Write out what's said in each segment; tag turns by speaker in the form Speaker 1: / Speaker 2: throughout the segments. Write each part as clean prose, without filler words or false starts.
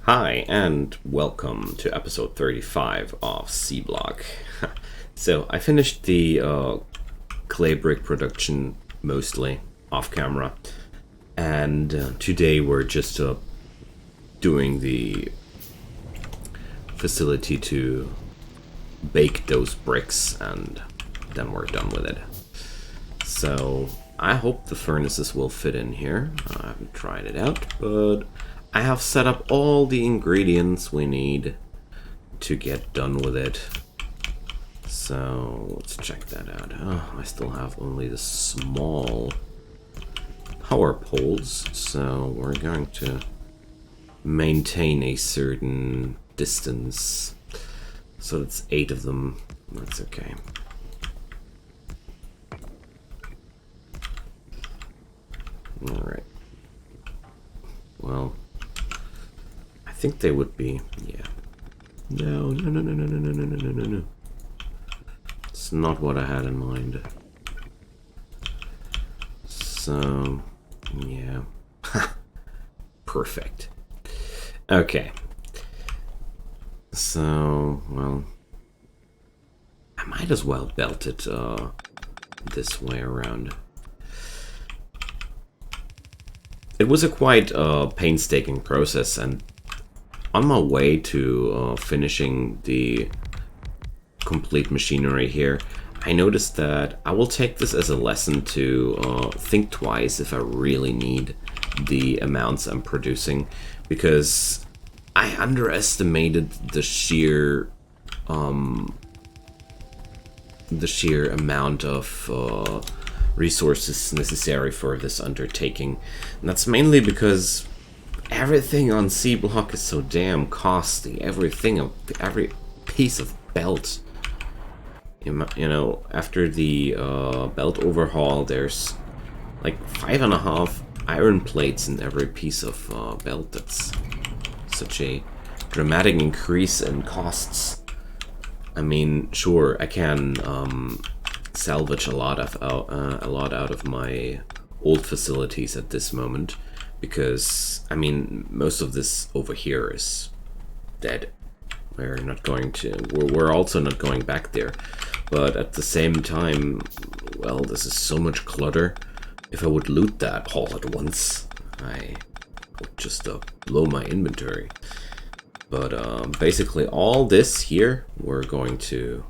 Speaker 1: Hi, and welcome to episode 35 of Seablock. So, I finished the clay brick production mostly off camera, and today we're just doing the facility to bake those bricks, and then we're done with it. So, I hope the furnaces will fit in here. I haven't tried it out, but I have set up all the ingredients we need to get done with it. So let's check that out. Oh, I still have only the small power poles, so we're going to maintain a certain distance. So it's 8 of them. That's okay. Alright. Well, I think they would be, yeah. No. It's not what I had in mind. So, yeah. Perfect. Okay. So, well, I might as well belt it this way around. It was a quite painstaking process, and on my way to finishing the complete machinery here, I noticed that I will take this as a lesson to think twice if I really need the amounts I'm producing, because I underestimated the sheer amount of resources necessary for this undertaking. And that's mainly because everything on Seablock is so damn costly. Every piece of belt. You know, after the belt overhaul, there's like 5.5 iron plates in every piece of belt. That's such a dramatic increase in costs. I mean, sure, I can salvage a lot out of my old facilities at this moment, because I mean most of this over here is dead. We're not going to. We're also not going back there. But at the same time, well, this is so much clutter. If I would loot that all at once, I would just blow my inventory. But basically, all this here, we're going to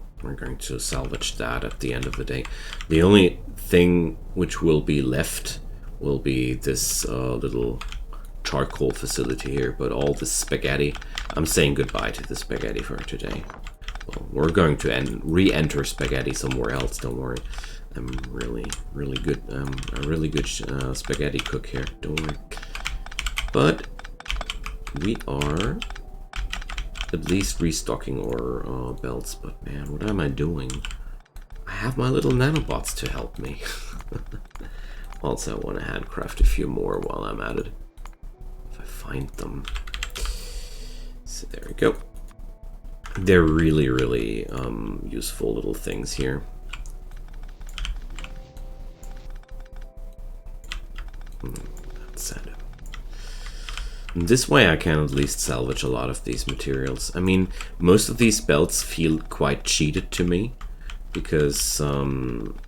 Speaker 1: salvage that at the end of the day. The only thing which will be left will be this little charcoal facility here, but all this spaghetti, I'm saying goodbye to the spaghetti for today. Well, we're going to re-enter spaghetti somewhere else, don't worry. I'm really good, a really good spaghetti cook here, don't worry. But we are at least restocking our belts, but man, what am I doing? I have my little nanobots to help me. Also, I want to handcraft a few more while I'm at it, if I find them. So there we go. They're really useful little things here. That's it. This way I can at least salvage a lot of these materials. I mean, most of these belts feel quite cheated to me, because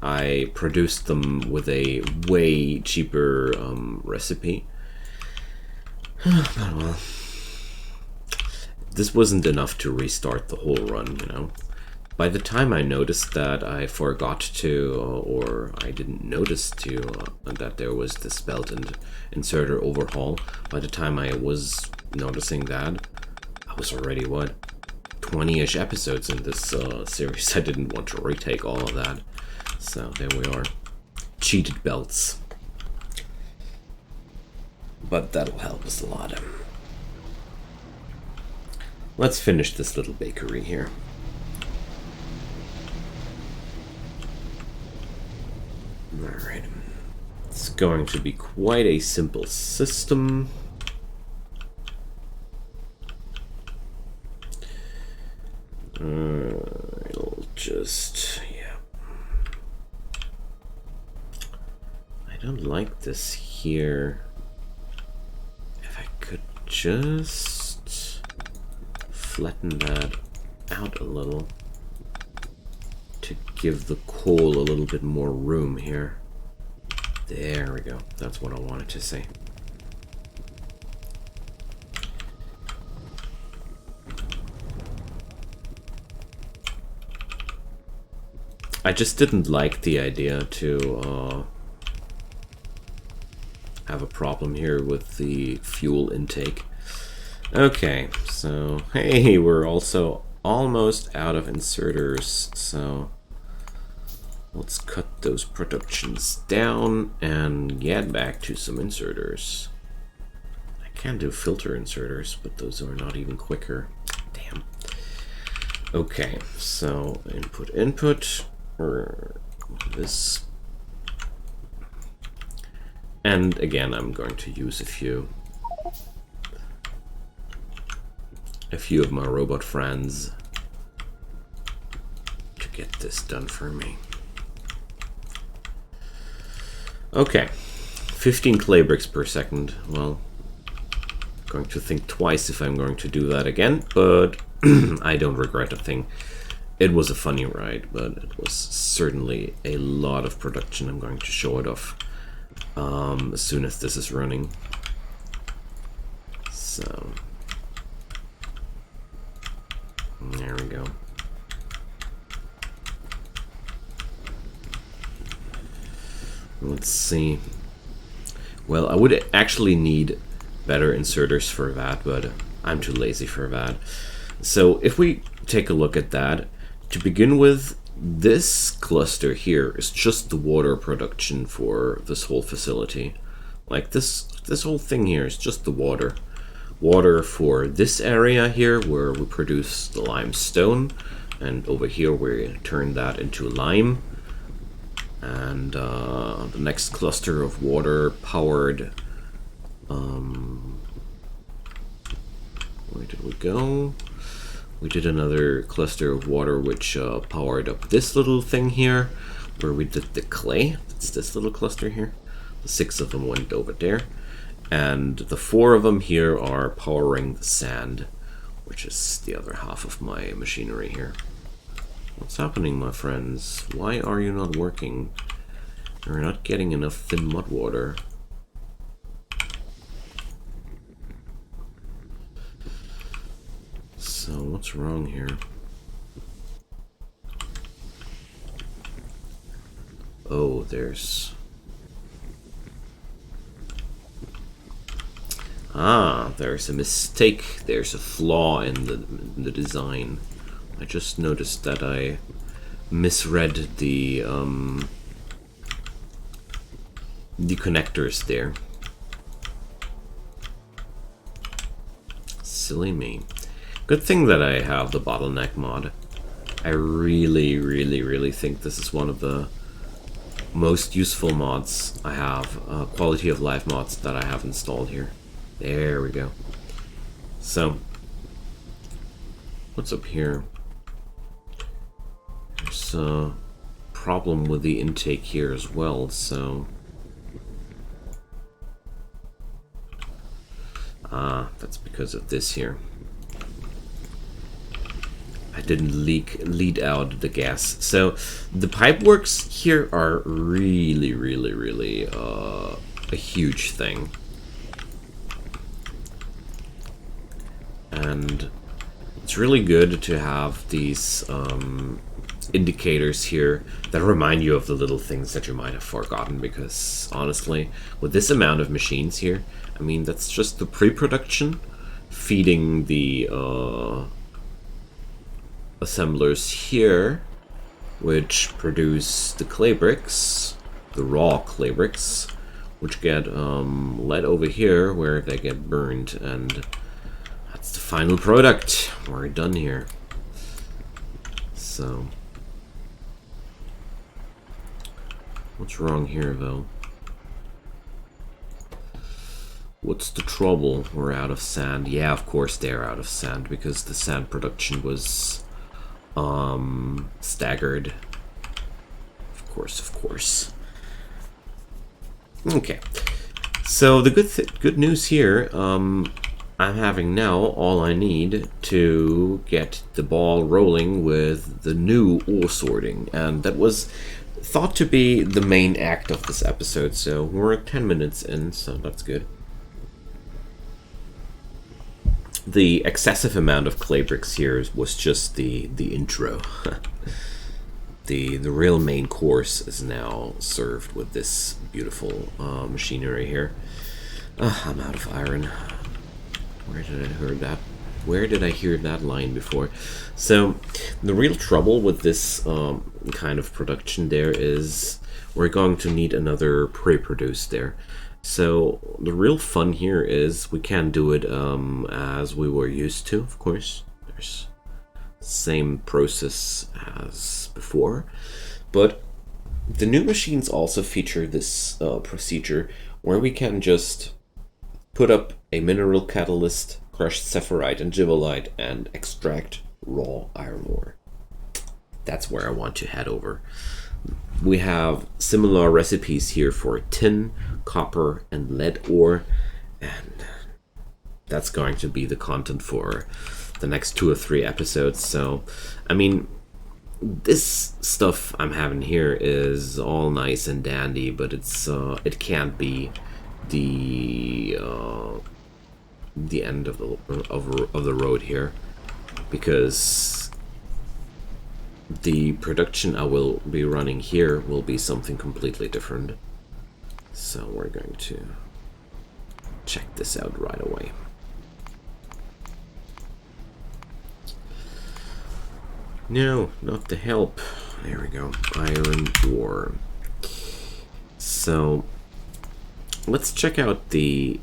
Speaker 1: I produced them with a way cheaper recipe. But well, this wasn't enough to restart the whole run, you know. By the time I noticed that I forgot to, or I didn't notice to, that there was this belt and inserter overhaul, by the time I was noticing that, I was already, what, 20-ish episodes in this series. I didn't want to retake all of that. So there we are. Cheated belts. But that'll help us a lot. Let's finish this little bakery here. Alright. It's going to be quite a simple system. It'll just, yeah. I don't like this here. If I could just flatten that out a little to give the coal a little bit more room here. There we go. That's what I wanted to say. I just didn't like the idea to have a problem here with the fuel intake. Okay, so hey, we're also almost out of inserters, so let's cut those productions down and get back to some inserters. I can do filter inserters, but those are not even quicker. Damn. Okay, so input, or this. And again, I'm going to use a few of my robot friends to get this done for me. Okay, 15 clay bricks per second. Well, I'm going to think twice if I'm going to do that again, but I don't regret a thing. It was a funny ride, but it was certainly a lot of production. I'm going to show it off as soon as this is running. So there we go. Let's see. Well, I would actually need better inserters for that, but I'm too lazy for that. So if we take a look at that, to begin with, this cluster here is just the water production for this whole facility. Like this whole thing here is just the water. Water for this area here where we produce the limestone, and over here we turn that into lime. And the next cluster of water powered, where did we go? We did another cluster of water which powered up this little thing here, where we did the clay. It's this little cluster here. The 6 of them went over there. And the 4 of them here are powering the sand, which is the other half of my machinery here. What's happening, my friends? Why are you not working? You're not getting enough thin mud water. So what's wrong here? Oh, there's a mistake. There's a flaw in the design. I just noticed that I misread the connectors there. Silly me. Good thing that I have the Bottleneck mod. I really think this is one of the most useful mods I have, quality of life mods that I have installed here. There we go. So, what's up here? There's a problem with the intake here as well, so... that's because of this here. I didn't lead out the gas. So the pipe works here are really a huge thing. And it's really good to have these indicators here that remind you of the little things that you might have forgotten, because honestly, with this amount of machines here, I mean, that's just the pre-production feeding the assemblers here, which produce the clay bricks, the raw clay bricks, which get led over here where they get burned, and that's the final product. We're done here. So, what's wrong here though? What's the trouble? We're out of sand. Yeah, of course they're out of sand, because the sand production was staggered. Of course. Okay. So the good news here, I'm having now all I need to get the ball rolling with the new ore sorting, and that was thought to be the main act of this episode, so we're 10 minutes in, so that's good. The excessive amount of clay bricks here was just the intro. The real main course is now served with this beautiful machinery here. I'm out of iron. Where did I hear that line before? So the real trouble with this kind of production there is we're going to need another pre-produced there. So the real fun here is we can do it as we were used to, of course. There's the same process as before, but the new machines also feature this procedure where we can just put up a mineral catalyst, crushed saphirite and gibbolite, and extract raw iron ore. That's where I want to head over. We have similar recipes here for tin, copper, and lead ore, and that's going to be the content for the next 2 or 3 episodes. So, I mean, this stuff I'm having here is all nice and dandy, but it can't be the end of the road here, because the production I will be running here will be something completely different. So we're going to check this out right away. No, not the help. There we go. Iron ore. So let's check out the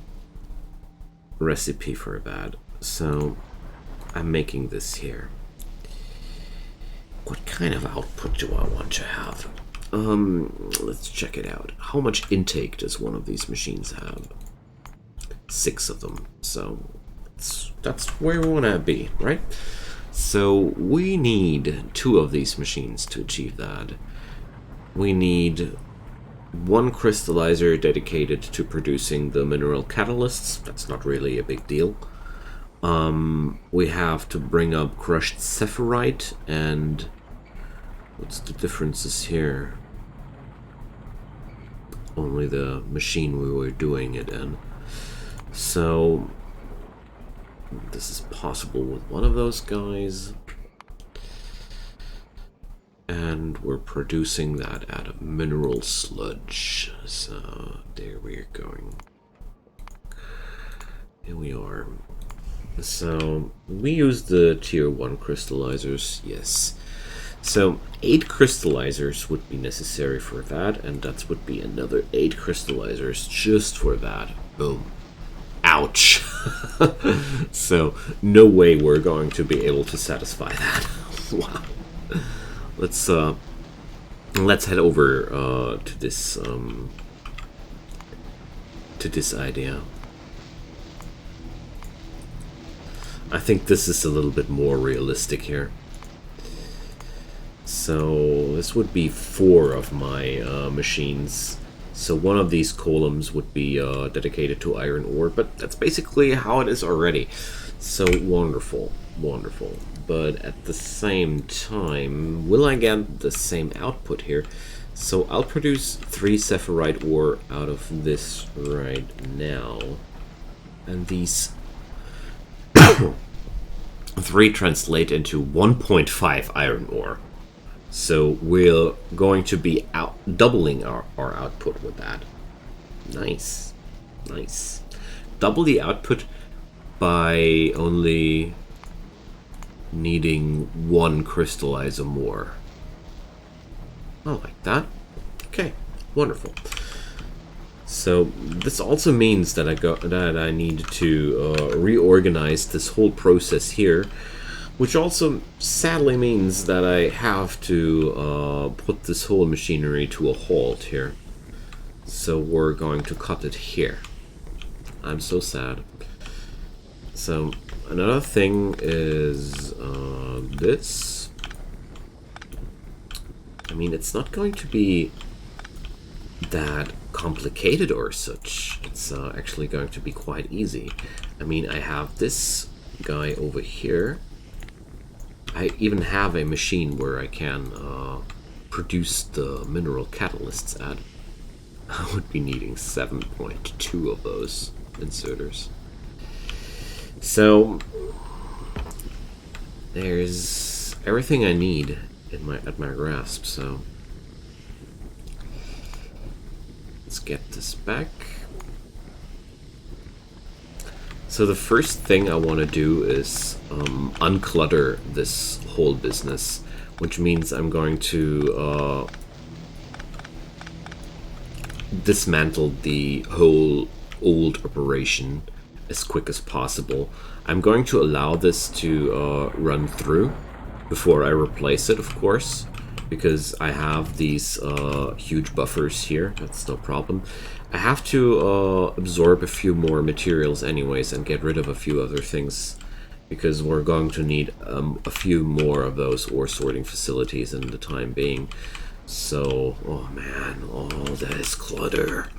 Speaker 1: recipe for that. So I'm making this here. What kind of output do I want to have? Let's check it out. How much intake does one of these machines have? 6 of them. So that's where we want to be, right? So we need 2 of these machines to achieve that. We need 1 crystallizer dedicated to producing the mineral catalysts. That's not really a big deal. We have to bring up crushed saphirite, and what's the differences here? Only the machine we were doing it in. So this is possible with one of those guys, and we're producing that out of mineral sludge. So there we're going. Here we are. So we use the tier 1 crystallizers, yes. So 8 crystallizers would be necessary for that, and that would be another 8 crystallizers just for that. Boom. Ouch. So no way we're going to be able to satisfy that. Wow. Let's head over to this idea. I think this is a little bit more realistic here. So this would be 4 of my machines. So one of these columns would be dedicated to iron ore, but that's basically how it is already. So wonderful, wonderful. But at the same time, will I get the same output here? So I'll produce 3 saphirite ore out of this right now, and these 3 translate into 1.5 iron ore. So we're going to be doubling our output with that. Nice. Nice. Double the output by only needing 1 crystallizer more. I like that. Okay, wonderful. So this also means that I need to reorganize this whole process here, which also sadly means that I have to put this whole machinery to a halt here. So we're going to cut it here. I'm so sad. So another thing is this. I mean, it's not going to be that complicated or such. It's actually going to be quite easy. I mean, I have this guy over here. I even have a machine where I can produce the mineral catalysts at. I would be needing 7.2 of those inserters. So there's everything I need at my grasp. So let's get this back. So the first thing I want to do is unclutter this whole business, which means I'm going to dismantle the whole old operation as quick as possible. I'm going to allow this to run through before I replace it, of course, because I have these huge buffers here. That's no problem. I have to absorb a few more materials anyways and get rid of a few other things, because we're going to need a few more of those ore sorting facilities in the time being. So, oh man, all this clutter.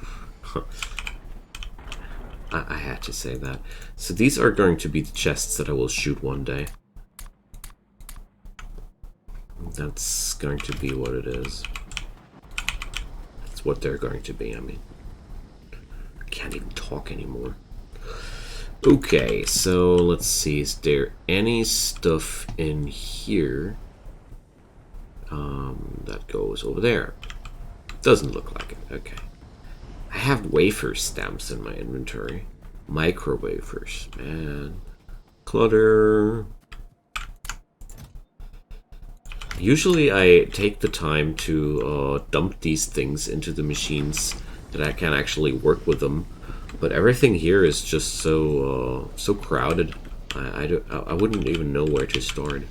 Speaker 1: I had to say that. So these are going to be the chests that I will shoot one day. That's going to be what it is. That's what they're going to be, I mean. I can't even talk anymore. Okay, so let's see. Is there any stuff in here that goes over there? Doesn't look like it. Okay. I have wafer stamps in my inventory. Micro wafers, man. Clutter. Usually I take the time to dump these things into the machines that I can actually work with them, but everything here is just so so crowded. I wouldn't even know where to start.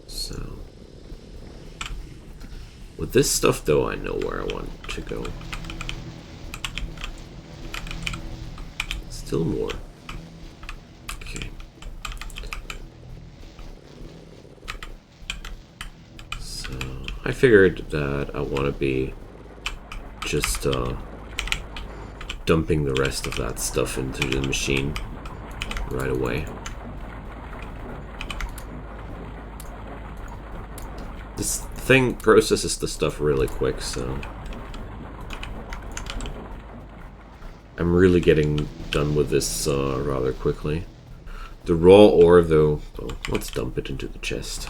Speaker 1: So with this stuff though, I know where I want to go. Still more. Okay. So I figured that I want to be just dumping the rest of that stuff into the machine right away. This thing processes the stuff really quick, so I'm really getting done with this rather quickly. The raw ore, though, well, let's dump it into the chest.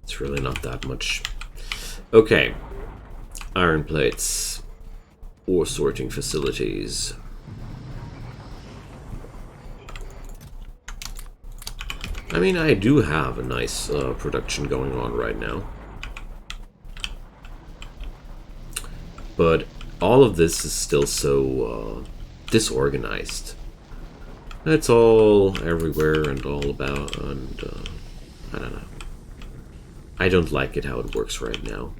Speaker 1: It's really not that much. Okay, iron plates, ore sorting facilities. I mean, I do have a nice production going on right now. But all of this is still so disorganized. It's all everywhere and all about, and I don't know. I don't like it how it works right now.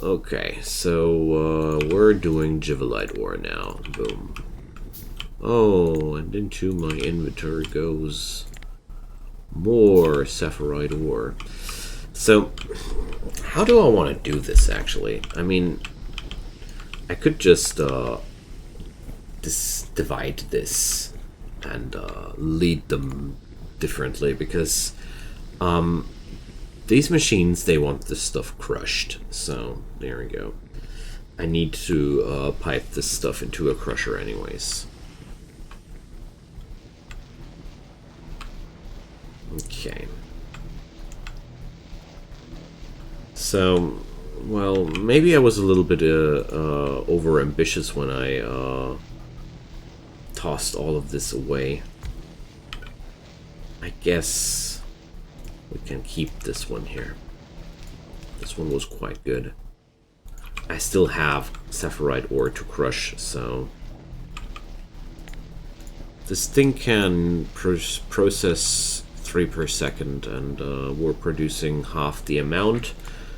Speaker 1: Okay, so we're doing Jivelite ore now. Boom. Oh, and into my inventory goes more sapphirite ore. So, how do I want to do this, actually? I mean, I could just divide this and lead them differently, because these machines, they want this stuff crushed. So, there we go. I need to pipe this stuff into a crusher anyways. Okay. So, well, maybe I was a little bit over ambitious when I tossed all of this away. I guess we can keep this one here. This one was quite good. I still have sapphirite ore to crush, so this thing can process 3 per second, and we're producing half the amount,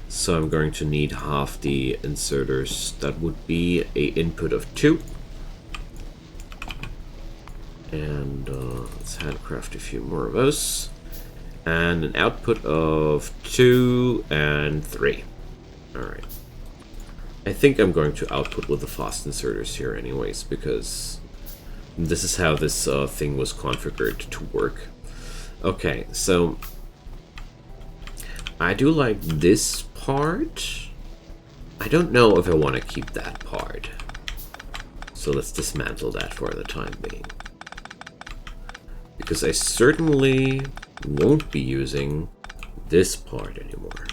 Speaker 1: so I'm going to need half the inserters. That would be a input of 2, and let's handcraft a few more of those, and an output of 2 and 3. Alright. I think I'm going to output with the fast inserters here anyways, because this is how this thing was configured to work. Okay, so I do like this part. I don't know if I want to keep that part. So let's dismantle that for the time being. Because I certainly won't be using this part anymore.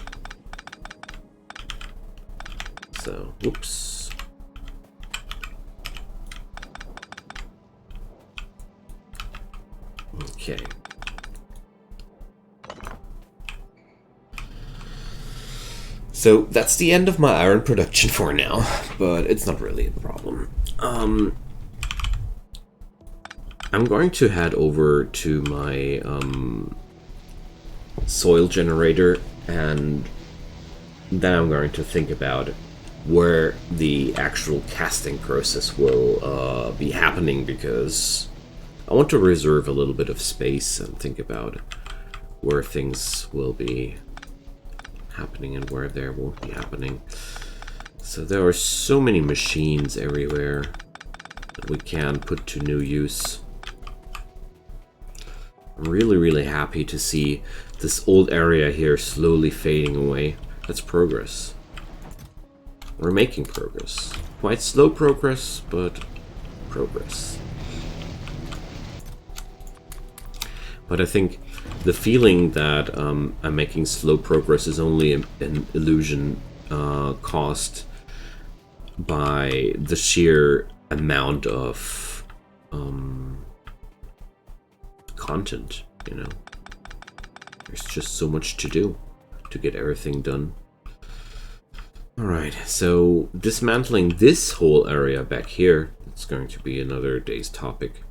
Speaker 1: So, whoops. Okay. So that's the end of my iron production for now, but it's not really a problem. I'm going to head over to my soil generator, and then I'm going to think about where the actual casting process will be happening, because I want to reserve a little bit of space and think about where things will be happening and where there won't be happening. So there are so many machines everywhere that we can put to new use. I'm really happy to see this old area here slowly fading away. That's progress. We're making progress. Quite slow progress, but progress. But I think the feeling that I'm making slow progress is only an illusion caused by the sheer amount of content, you know. There's just so much to do to get everything done. Alright, so dismantling this whole area back here, it's going to be another day's topic.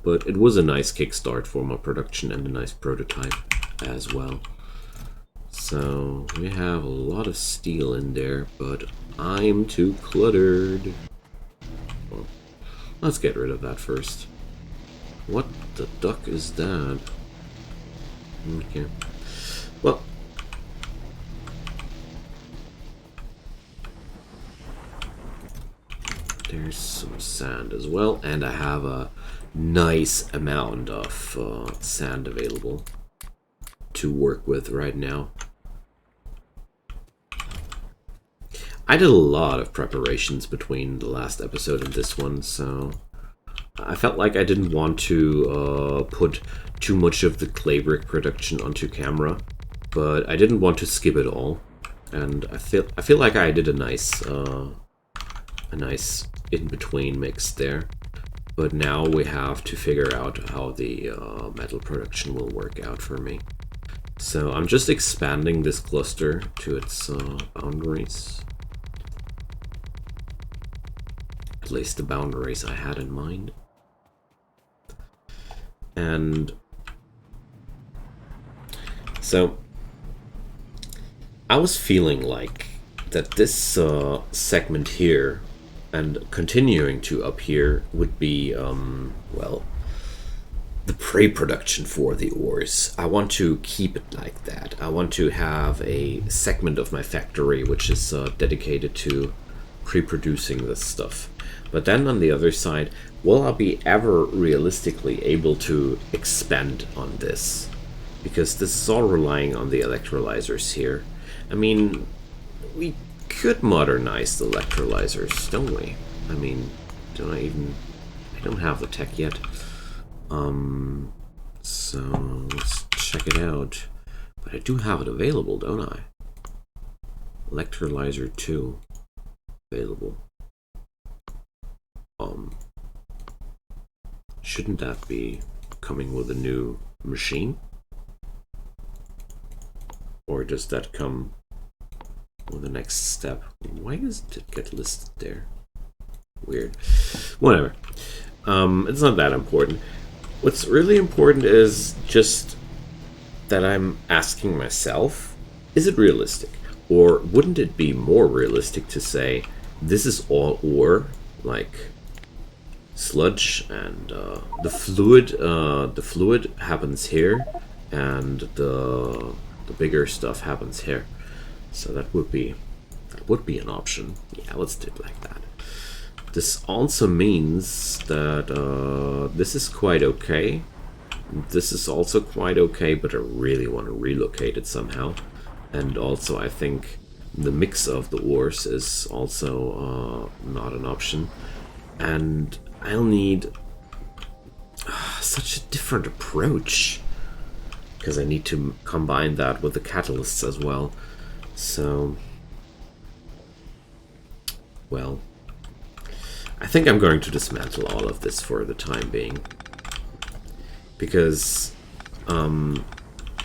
Speaker 1: But it was a nice kickstart for my production and a nice prototype as well. So we have a lot of steel in there, but I'm too cluttered. Well, let's get rid of that first. What the duck is that? Okay. Well, there's some sand as well, and I have a nice amount of sand available to work with right now. I did a lot of preparations between the last episode and this one, so I felt like I didn't want to put too much of the clay brick production onto camera, but I didn't want to skip it all, and I feel like I did a nice in-between mix there. But now we have to figure out how the metal production will work out for me. So I'm just expanding this cluster to its boundaries. At least the boundaries I had in mind. And so I was feeling like that this segment here and continuing to up here would be, well, the pre-production for the ores. I want to keep it like that. I want to have a segment of my factory which is dedicated to pre-producing this stuff. But then on the other side, will I be ever realistically able to expand on this? Because this is all relying on the electrolyzers here. I mean, we could modernize the electrolyzers, don't we? I mean, I don't have the tech yet. So let's check it out. But I do have it available, don't I? Electrolyzer 2 available. Shouldn't that be coming with a new machine? Or does that come with the next step? Why doesn't it get listed there? Weird. Whatever. It's not that important. What's really important is just that I'm asking myself, is it realistic? Or wouldn't it be more realistic to say, this is all ore, like sludge, and the fluid. The fluid happens here, and the bigger stuff happens here. So that would be an option. Yeah, let's do it like that. This also means that this is quite okay. This is also quite okay, but I really want to relocate it somehow. And also, I think the mix of the ores is also not an option. And I'll need such a different approach, because I need to combine that with the catalysts as well. So, well, I think I'm going to dismantle all of this for the time being, because I'm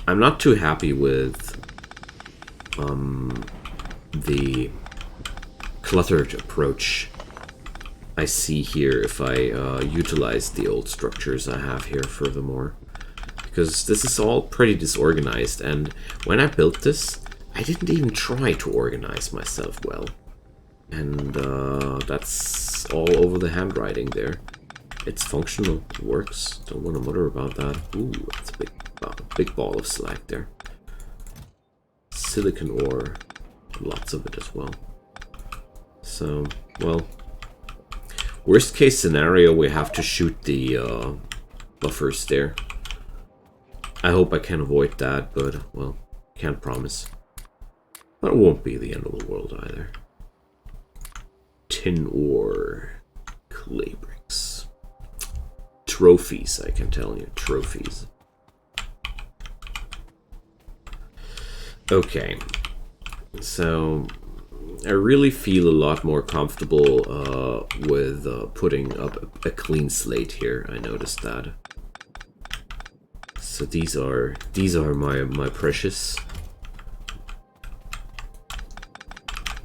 Speaker 1: not too happy with the cluttered approach I see here if I utilize the old structures I have here furthermore. Because this is all pretty disorganized, and when I built this, I didn't even try to organize myself well. And that's all over the handwriting there. It's functional, it works, don't want to mutter about that. Ooh, that's a big ball of slag there. Silicon ore, lots of it as well. So, well, worst case scenario, we have to shoot the buffers there. I hope I can avoid that, but, well, can't promise. But it won't be the end of the world either. Tin ore, clay bricks. Trophies, I can tell you, trophies. Okay, so I really feel a lot more comfortable with putting up a clean slate here. I noticed that. So these are my precious.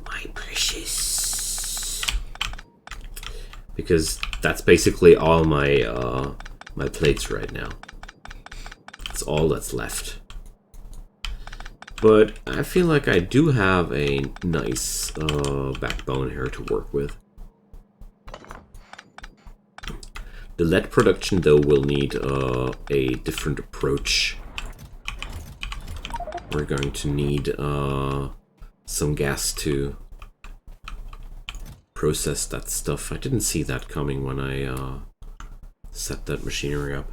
Speaker 1: My precious. Because that's basically all my my plates right now. That's all that's left. But I feel like I do have a nice backbone here to work with. The lead production, though, will need a different approach. We're going to need some gas to process that stuff. I didn't see that coming when I set that machinery up.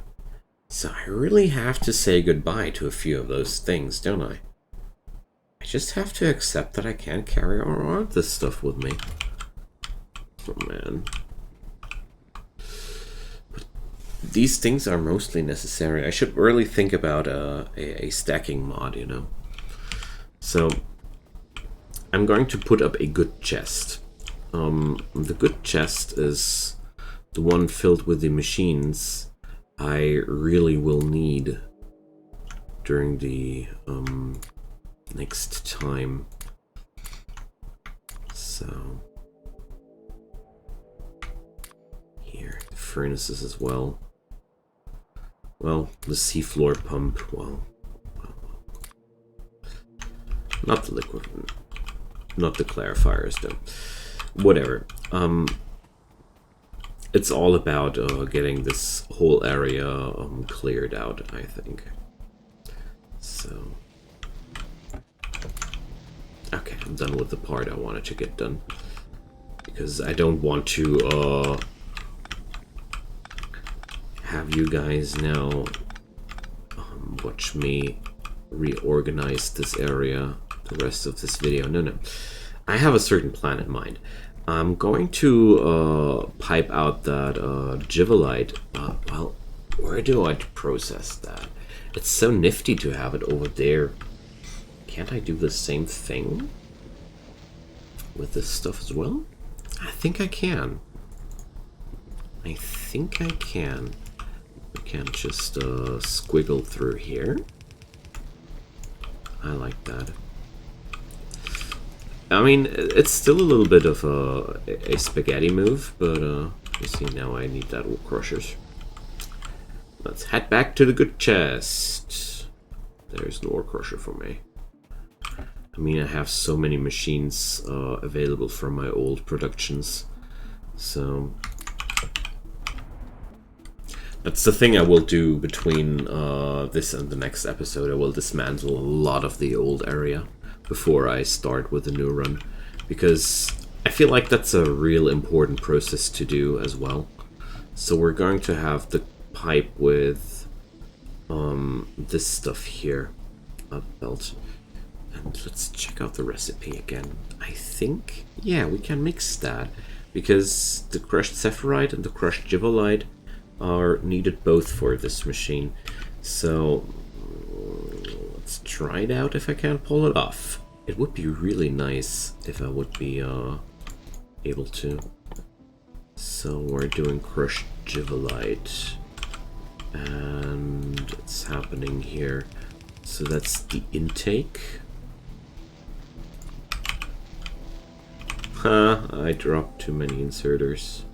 Speaker 1: So I really have to say goodbye to a few of those things, don't I? I just have to accept that I can't carry around this stuff with me. Oh man. These things are mostly necessary. I should really think about a stacking mod, you know. So, I'm going to put up a good chest. The good chest is the one filled with the machines I really will need during the next time. So, here, the furnaces as well. Well, the seafloor pump, well, not the liquid, not the clarifiers though. Whatever. It's all about getting this whole area cleared out, I think. So, okay, I'm done with the part I wanted to get done, because I don't want to have you guys now watch me reorganize this area the rest of this video. No, I have a certain plan in mind. I'm going to pipe out that givelite. Well, where do I process that? It's so nifty to have it over there. Can't I do the same thing with this stuff as well? I think I can. I think I can. We can't just squiggle through here. I like that. I mean, it's still a little bit of a spaghetti move, but you see, now I need that wool crushers. Let's head back to the good chest. There's an ore crusher for me. I mean, I have so many machines available from my old productions, so That's the thing I will do between this and the next episode. I will dismantle a lot of the old area before I start with the new run, because I feel like that's a real important process to do as well. So we're going to have the pipe with this stuff here, a belt. And let's check out the recipe again. I think, yeah, we can mix that, because the crushed sapphirite and the crushed gibbelite are needed both for this machine. So let's try it out if I can pull it off. It would be really nice if I would be able to. So we're doing crushed gibbelite, and it's happening here. So that's the intake. I dropped too many inserters.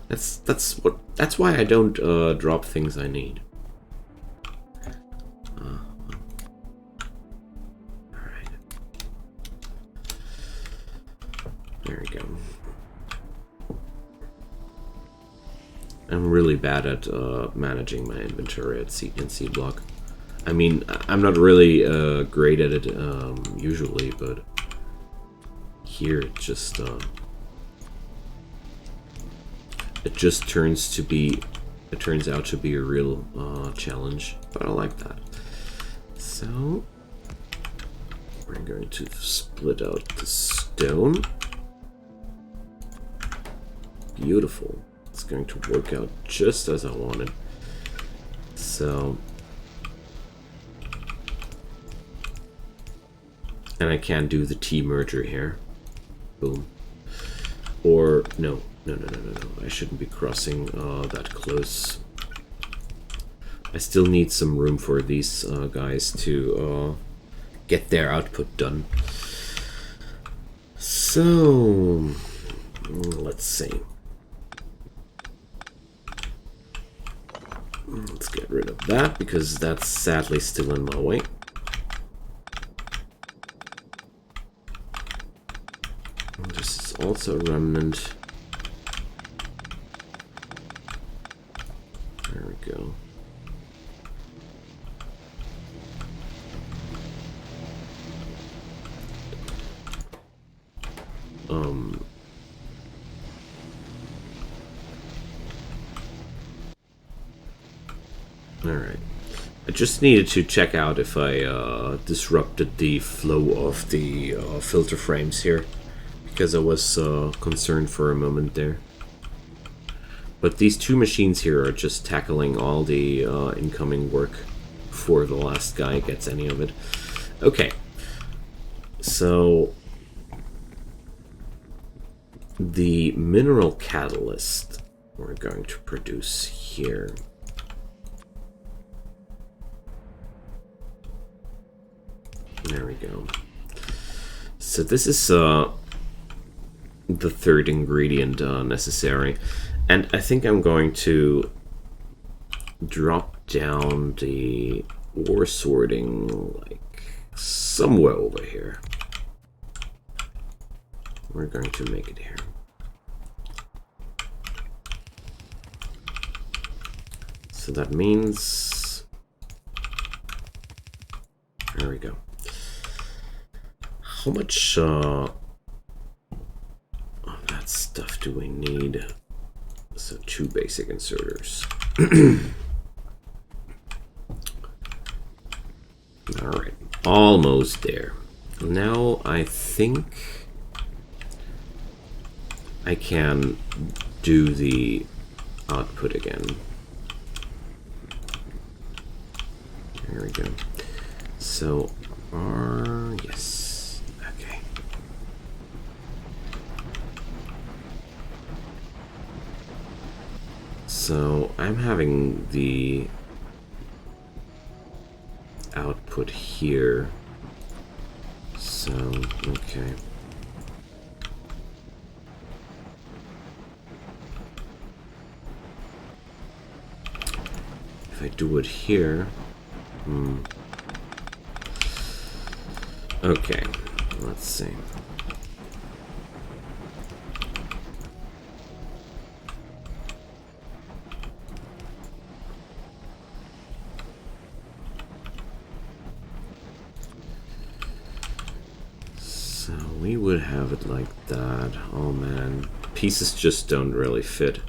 Speaker 1: That's why I don't drop things I need. Alright. There we go. I'm really bad at managing my inventory in SeaBlock. I mean, I'm not really great at it usually, but here it just turns out to be a real challenge, but I like that. So we're going to split out the stone. Beautiful. It's going to work out just as I wanted. So, and I can do the T merger here. Boom. Or no. I shouldn't be crossing that close. I still need some room for these guys to get their output done. So let's see. Let's get rid of that, because that's sadly still in my way. And this is also a remnant. There we go. Alright. I just needed to check out if I disrupted the flow of the filter frames here, because I was concerned for a moment there. But these two machines here are just tackling all the incoming work before the last guy gets any of it. Okay. So the mineral catalyst we're going to produce here. There we go. So this is the third ingredient necessary. And I think I'm going to drop down the ore sorting like somewhere over here. We're going to make it here. So that means, there we go. How much of that stuff do we need? So 2 basic inserters. Alright, almost there. Now I think I can do the output again. There we go. So yes. Okay. So I'm having the output here. So, okay. If I do it here, okay, let's see. We would have it like that. Oh man, pieces just don't really fit.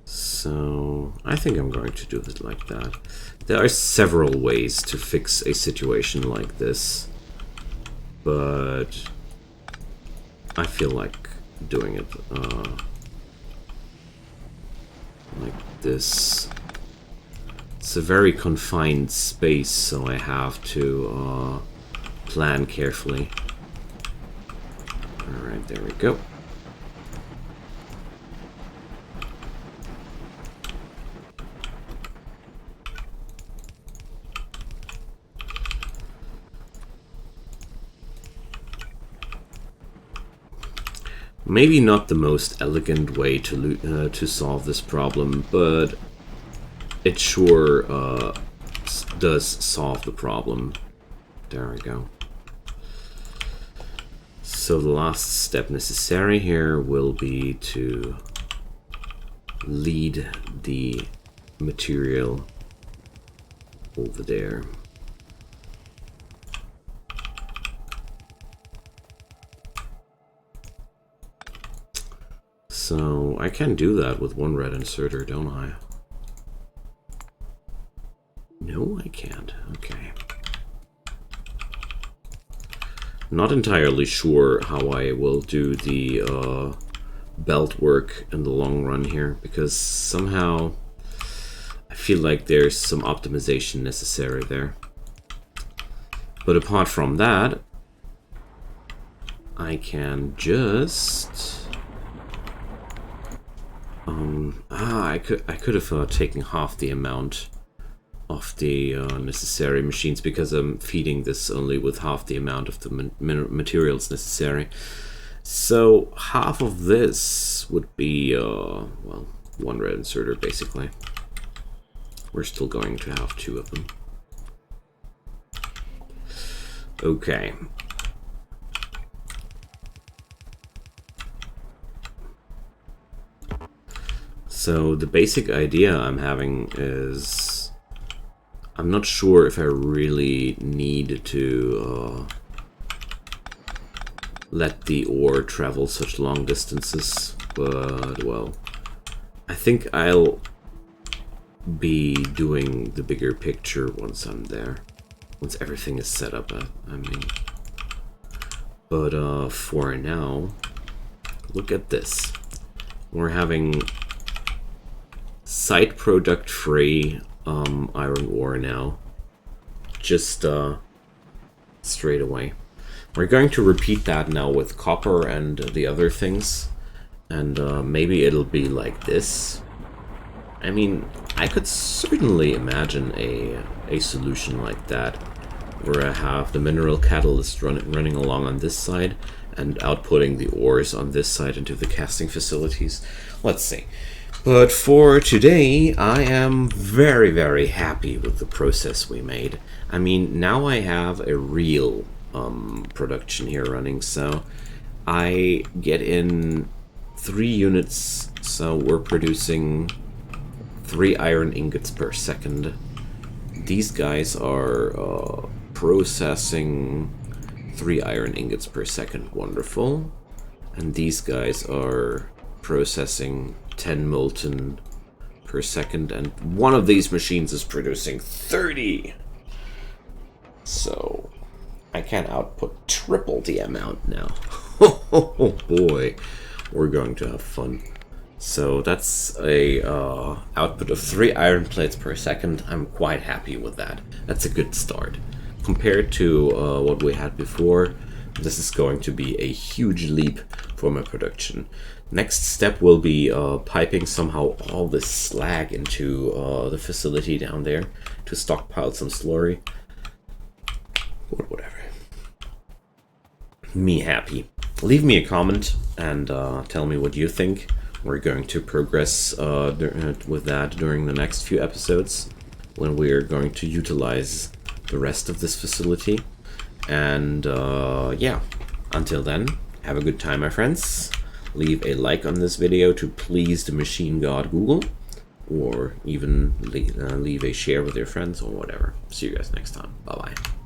Speaker 1: So I think I'm going to do it like that. There are several ways to fix a situation like this, but I feel like doing it like this. It's a very confined space, so I have to plan carefully. Alright, there we go. Maybe not the most elegant way to solve this problem, but it sure does solve the problem. There we go. So the last step necessary here will be to lead the material over there. So I can do that with one red inserter, don't I? No, I can't. Okay. Not entirely sure how I will do the belt work in the long run here, because somehow I feel like there's some optimization necessary there. But apart from that, I can just... I could have taken half the amount of the necessary machines, because I'm feeding this only with half the amount of the materials necessary. So half of this would be, well, one red inserter basically. We're still going to have two of them. Okay. So the basic idea I'm having is, I'm not sure if I really need to let the ore travel such long distances, but well, I think I'll be doing the bigger picture once I'm there, once everything is set up, I mean. But for now, look at this. We're having site product free iron ore now, just straight away. We're going to repeat that now with copper and the other things, and maybe it'll be like this. I mean, I could certainly imagine a solution like that, where I have the mineral catalyst running along on this side and outputting the ores on this side into the casting facilities. Let's see. But for today, I am very, very happy with the process we made. I mean, now I have a real production here running, so I get in 3 units, so we're producing 3 iron ingots per second. These guys are processing 3 iron ingots per second, wonderful. And these guys are processing 10 molten per second, and one of these machines is producing 30. So I can output triple the amount now. Oh boy, we're going to have fun. So that's a output of 3 iron plates per second. I'm quite happy with that. That's a good start. Compared to what we had before, this is going to be a huge leap for my production. Next step will be piping somehow all this slag into the facility down there to stockpile some slurry. Or whatever. Me happy. Leave me a comment and tell me what you think. We're going to progress with that during the next few episodes, when we are going to utilize the rest of this facility. And yeah, Until then, have a good time, my friends. Leave a like on this video to please the machine god Google, or even leave a share with your friends or whatever. See you guys next time. Bye-bye.